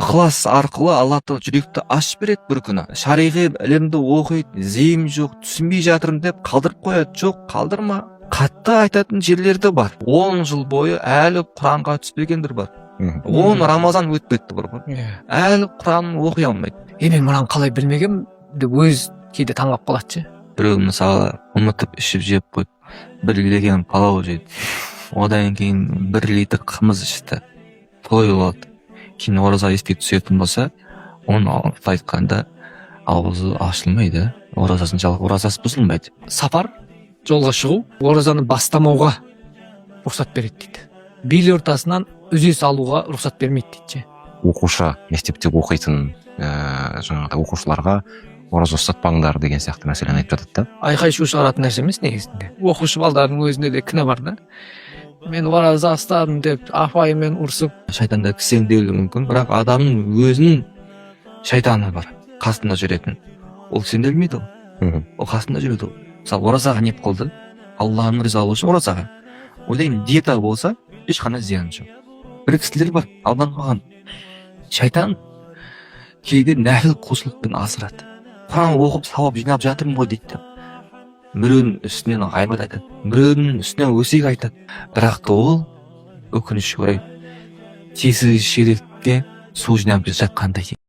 ықылас арқылы Алла Тағала жүректі ашып береді бір күні. Шариғи ілімді оқиды, зейім жоқ, түсінбей жатырмын деп қалдырып қояды. Жоқ, қалдырма. Қатты айтатын жерлерді бар. 10 жыл бойы әлі Құранға түспегендер бар. 10 Рамазан өтіп кетті бір ғой. Әлі Құранын оқи алмайды. Мен мынаны қалай білмегенмін деп өз кейде таңғалып қалады ше. Біреу мысалы ұмытып ішіп жеп қойды, бір леген палау жеді, одан кейін 1 литр қымыз ішті, тойып алды. Кейін ораза еске түсетін болса, оны айтқанда аузы ашылмайды, оразасы бұзылмайды. Сапар, жолға шығу, оразаны бастамауға рұқсат береді дейді. Бел ортасынан үзе салуға рұқсат бермейді дейді ше. Оқушы, мектепте оқитын жаңағыдай оқушыларға ораза ұстатпаңдар деген сияқты мәселені айтып жатады да. Айқай шу шығаратын нәрсе емес негізінде. Оқушы балдардың өзінде де кінә бар да. Мен ораза ұстадым деп апайымен ұрсып. Шайтанда кісендеуі мүмкін, бірақ адамның өзінің шайтаны бар, қасында жүретін. Ол кісенделмейді ол. Ол қасында жүреді ол. Мысалы, оразаға не қылды? Алланың ризалығы үшін оразаға. Ойлаймын, диета болса, ешқандай зияны жоқ. Бір кісілер бар, алданбаған. Шайтан кейде нәпіл құлшылықпен асырады. Құран оқып сауап жинап жатырмын ғой дейді. Біреудің үстінен ғайбат айтады, біреудің үстінен өсек айтады. Бірақ та ол өкінішке орай тесік шелекке су жинап жатқандай.